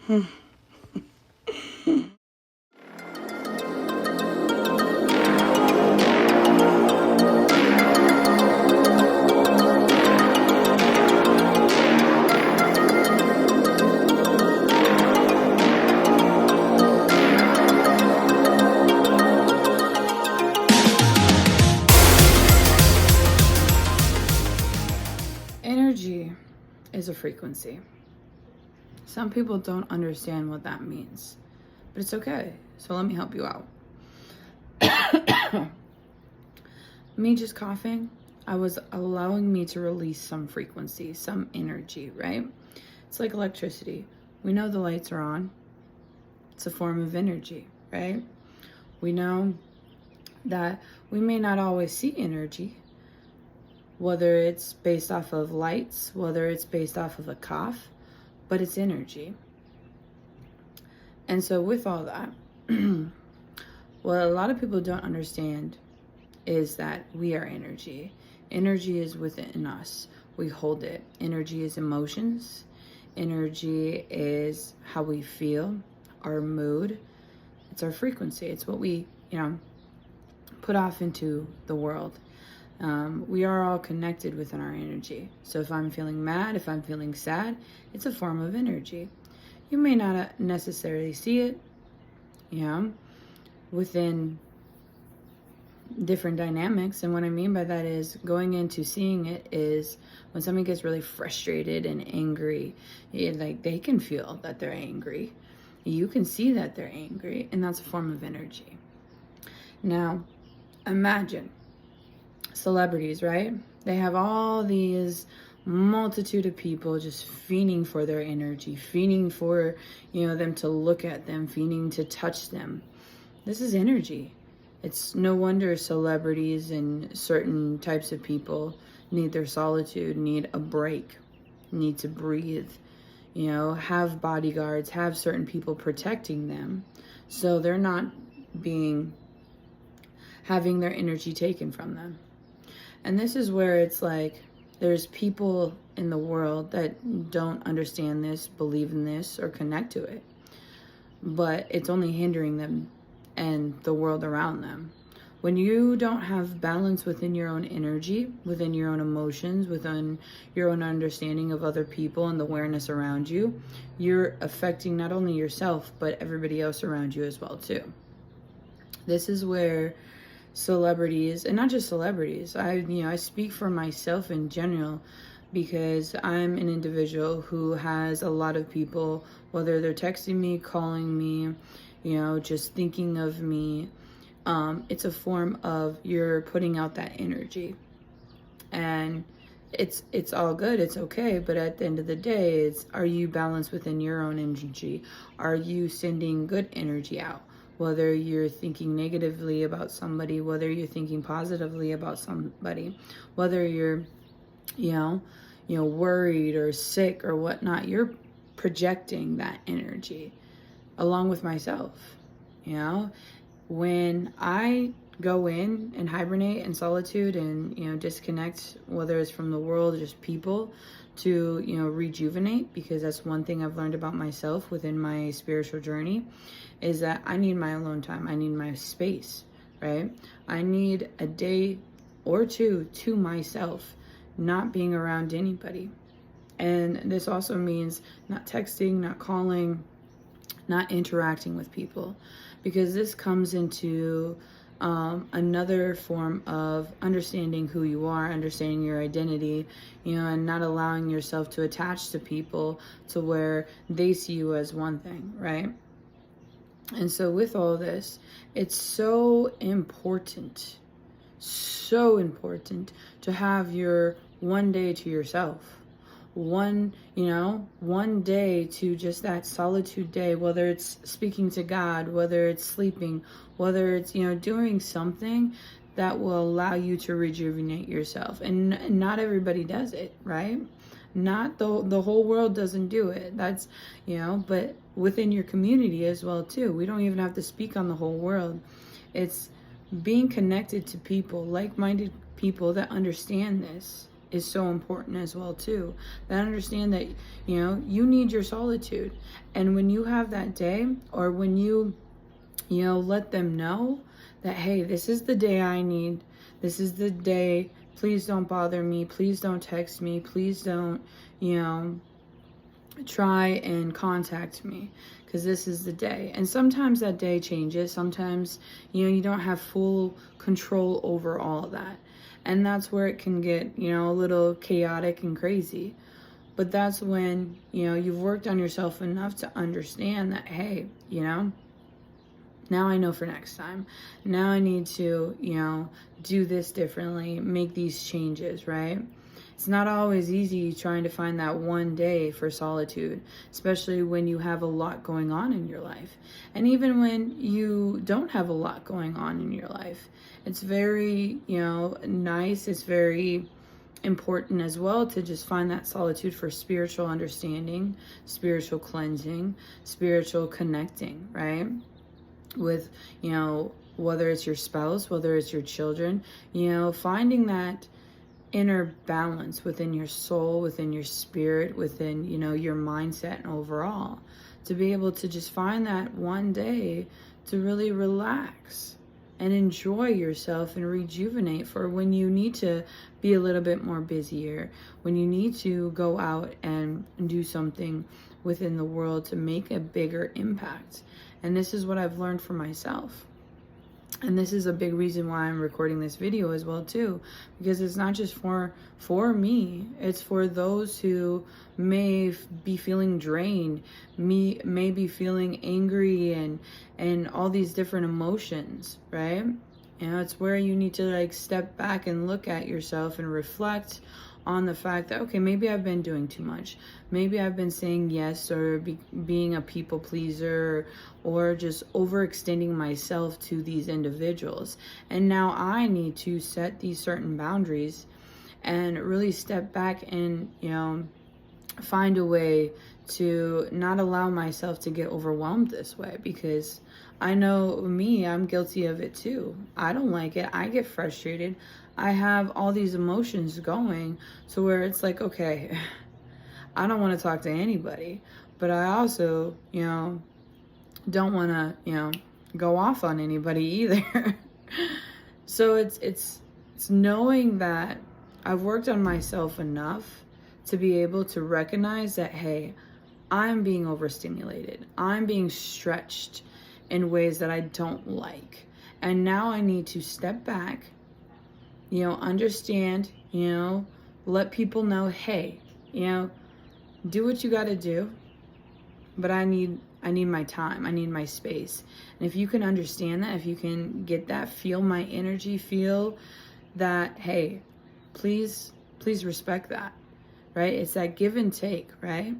Energy is a frequency. Some people don't understand what that means, but it's okay. So let me help you out. Me just coughing, I was allowing me to release some frequency, some energy, right? It's like electricity. We know the lights are on. It's a form of energy, right? We know that we may not always see energy, whether it's based off of lights, whether it's based off of a cough, but it's energy. And so with all that, what a lot of people don't understand is that we are energy. Energy is within us. We hold it. Energy is emotions. Energy is how we feel, our mood. It's our frequency. It's what we, put off into the world. We are all connected within our energy. So if I'm feeling mad, if I'm feeling sad, it's a form of energy. You may not necessarily see it, within different dynamics. And what I mean by that is going into seeing it is when somebody gets really frustrated and angry, like they can feel that they're angry. You can see that they're angry, and that's a form of energy. Now, imagine celebrities, right? They have all these multitude of people just fiending for their energy, fiending for, them to look at them, fiending to touch them. This is energy. It's no wonder celebrities and certain types of people need their solitude, need a break, need to breathe, have bodyguards, have certain people protecting them so they're not having their energy taken from them. And this is where it's like there's people in the world that don't understand this, believe in this, or connect to it. But it's only hindering them and the world around them. When you don't have balance within your own energy, within your own emotions, within your own understanding of other people and the awareness around you, you're affecting not only yourself, but everybody else around you as well too. This is where celebrities, and not just celebrities, I speak for myself in general, because I'm an individual who has a lot of people, whether they're texting me, calling me, just thinking of me. It's a form of you're putting out that energy, and it's all good, it's okay, but at the end of the day, are you balanced within your own energy? Are you sending good energy out? Whether you're thinking negatively about somebody, whether you're thinking positively about somebody, whether you're, worried or sick or whatnot, you're projecting that energy along with myself. When I go in and hibernate in solitude and, disconnect, whether it's from the world or just people, to, rejuvenate, because that's one thing I've learned about myself within my spiritual journey, is that I need my alone time. I need my space, right? I need a day or two to myself, not being around anybody. And this also means not texting, not calling, not interacting with people, because this comes into another form of understanding who you are, understanding your identity, and not allowing yourself to attach to people to where they see you as one thing, right? And so with all this, it's so important to have your one day to yourself. One day to just that solitude day, whether it's speaking to God, whether it's sleeping, whether it's, doing something that will allow you to rejuvenate yourself. And not everybody does it, right? Not the whole world doesn't do it. That's, but within your community as well too. We don't even have to speak on the whole world. It's being connected to people, like-minded people that understand this, is so important as well too. That understand that, you know, you need your solitude. And when you have that day, or when you know, let them know that, hey, this is the day I need, this is the day, please don't bother me, please don't text me, please don't, you know, try and contact me, because this is the day. And sometimes that day changes. Sometimes, you know, you don't have full control over all of that. And that's where it can get, you know, a little chaotic and crazy. But that's when, you know, you've worked on yourself enough to understand that, hey, you know, now I know for next time. Now I need to, you know, do this differently, make these changes, right? It's not always easy trying to find that one day for solitude, especially when you have a lot going on in your life. And even when you don't have a lot going on in your life, it's very, you know, nice. It's very important as well to just find that solitude for spiritual understanding, spiritual cleansing, spiritual connecting, right? With, you know, whether it's your spouse, whether it's your children, you know, finding that inner balance within your soul, within your spirit, within, you know, your mindset and overall, to be able to just find that one day to really relax and enjoy yourself and rejuvenate for when you need to be a little bit more busier, when you need to go out and do something within the world to make a bigger impact. And this is what I've learned for myself. And this is a big reason why I'm recording this video as well too, because it's not just for me, it's for those who may be feeling drained, may be feeling angry and all these different emotions, right? You know, it's where you need to like step back and look at yourself and reflect on the fact that, okay, maybe I've been doing too much. Maybe I've been saying yes, or being a people pleaser, or just overextending myself to these individuals. And now I need to set these certain boundaries and really step back and, you know, find a way to not allow myself to get overwhelmed this way, because I know me, I'm guilty of it too. I don't like it. I get frustrated. I have all these emotions going to where it's like, okay, I don't want to talk to anybody, but I also, you know, don't want to, you know, go off on anybody either. So it's knowing that I've worked on myself enough to be able to recognize that, hey, I'm being overstimulated. I'm being stretched in ways that I don't like. And now I need to step back, you know, understand, you know, let people know, hey, you know, do what you got to do, but I need my time. I need my space. And if you can understand that, if you can get that, feel my energy, feel that, hey, please respect that, right? It's that give and take, right?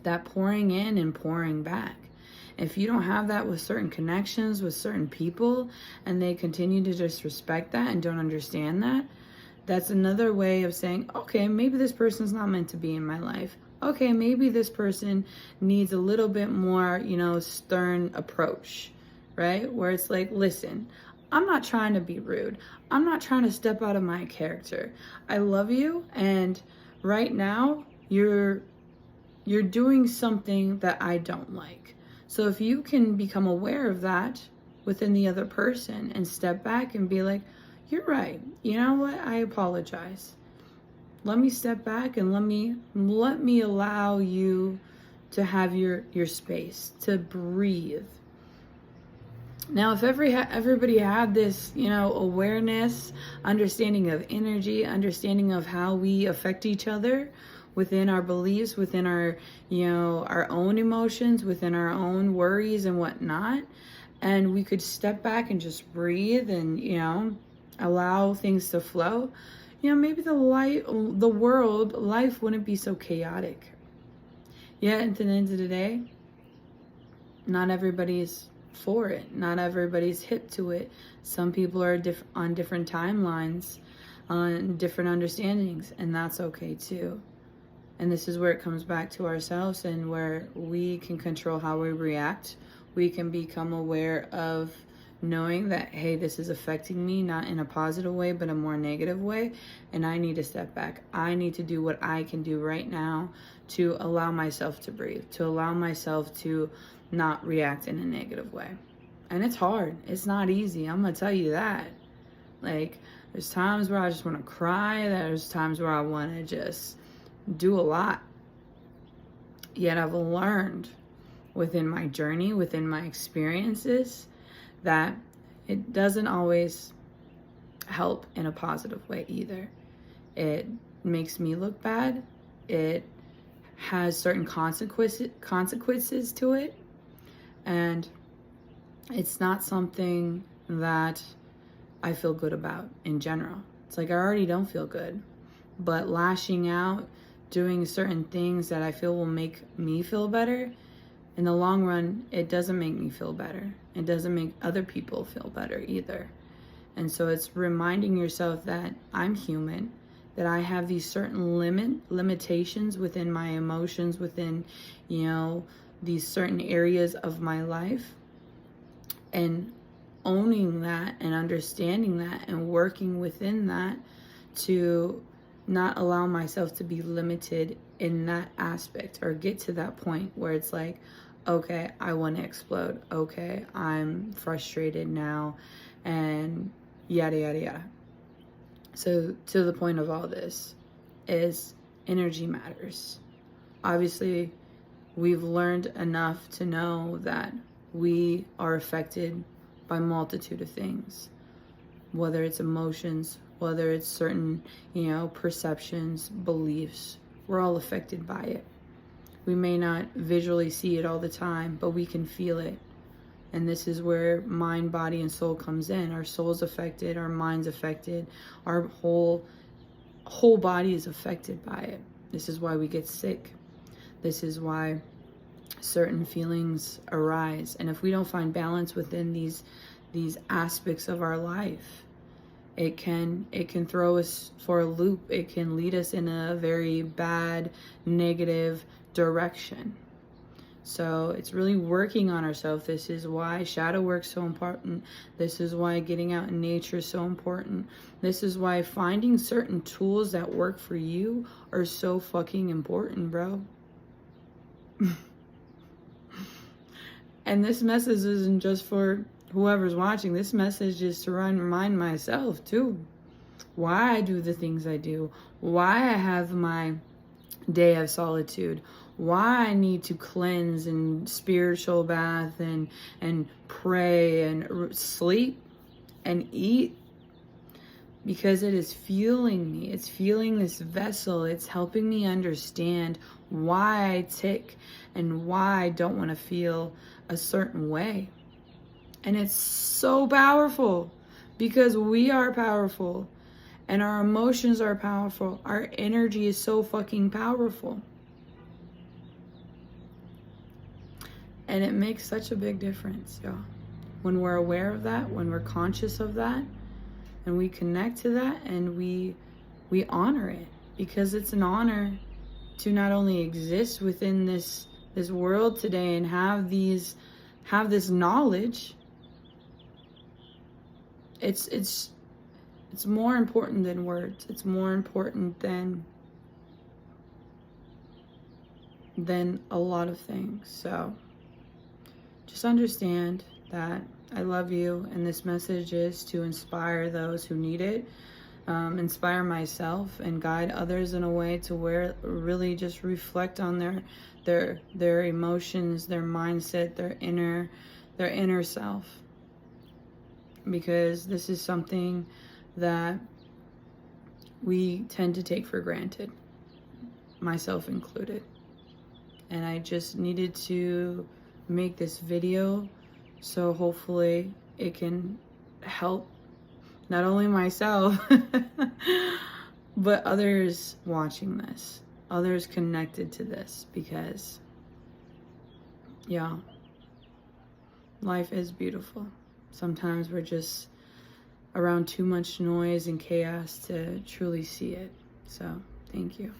That pouring in and pouring back. If you don't have that with certain connections, with certain people, and they continue to disrespect that and don't understand that, that's another way of saying, okay, maybe this person's not meant to be in my life. Okay, maybe this person needs a little bit more, you know, stern approach, right? Where it's like, listen, I'm not trying to be rude. I'm not trying to step out of my character. I love you, and right now you're doing something that I don't like. So if you can become aware of that within the other person and step back and be like, you're right. You know what? I apologize. Let me step back and let me allow you to have your space, to breathe. Now, if everybody had this, you know, awareness, understanding of energy, understanding of how we affect each other within our beliefs, within our, you know, our own emotions, within our own worries and whatnot, and we could step back and just breathe and, you know, allow things to flow, you know, maybe life wouldn't be so chaotic. Yet at the end of the day, not everybody's for it. Not everybody's hip to it. Some people are on different timelines, on different understandings, and that's okay too. And this is where it comes back to ourselves, and where we can control how we react. We can become aware of, knowing that, hey, this is affecting me, not in a positive way, but a more negative way, and I need to step back. I need to do what I can do right now to allow myself to breathe, to allow myself to not react in a negative way. And it's hard. It's not easy. I'm going to tell you that. Like, there's times where I just want to cry. There's times where I want to just do a lot. Yet I've learned within my journey, within my experiences, that it doesn't always help in a positive way either. It makes me look bad. It has certain consequences to it. And it's not something that I feel good about in general. It's like I already don't feel good. But lashing out, doing certain things that I feel will make me feel better, in the long run, it doesn't make me feel better. It doesn't make other people feel better either. And so it's reminding yourself that I'm human, that I have these certain limitations within my emotions, within, these certain areas of my life. And owning that and understanding that and working within that to not allow myself to be limited in that aspect, or get to that point where it's like, okay, I want to explode. Okay, I'm frustrated now, and yada, yada, yada. So to the point of all this is energy matters. Obviously, we've learned enough to know that we are affected by a multitude of things, whether it's emotions, whether it's certain, perceptions, beliefs. We're all affected by it. We may not visually see it all the time, but we can feel it. And this is where mind, body, and soul comes in. Our soul's affected, our mind's affected, our whole body is affected by it. This is why we get sick. This is why certain feelings arise. And if we don't find balance within these aspects of our life, it can throw us for a loop. It can lead us in a very bad, negative direction. So it's really working on ourselves. This is why shadow work's so important. This is why getting out in nature is so important. This is why finding certain tools that work for you are so fucking important, bro. And this message isn't just for whoever's watching. This message is to remind myself too why I do the things I do, why I have my day of solitude, why I need to cleanse and spiritual bath and pray and sleep and eat, because it is fueling me. It's fueling this vessel. It's helping me understand why I tick and why I don't want to feel a certain way. And it's so powerful, because we are powerful and our emotions are powerful. Our energy is so fucking powerful. And it makes such a big difference, y'all. When we're aware of that, when we're conscious of that, and we connect to that, and we honor it, because it's an honor to not only exist within this world today and have this knowledge. It's more important than words. It's more important than a lot of things. So just understand that I love you, and this message is to inspire those who need it, inspire myself, and guide others in a way to where really just reflect on their emotions, their mindset, their inner self. Because this is something that we tend to take for granted, myself included. And I just needed to make this video so hopefully it can help not only myself but others watching this, others connected to this, because life is beautiful. Sometimes we're just around too much noise and chaos to truly see it. So thank you.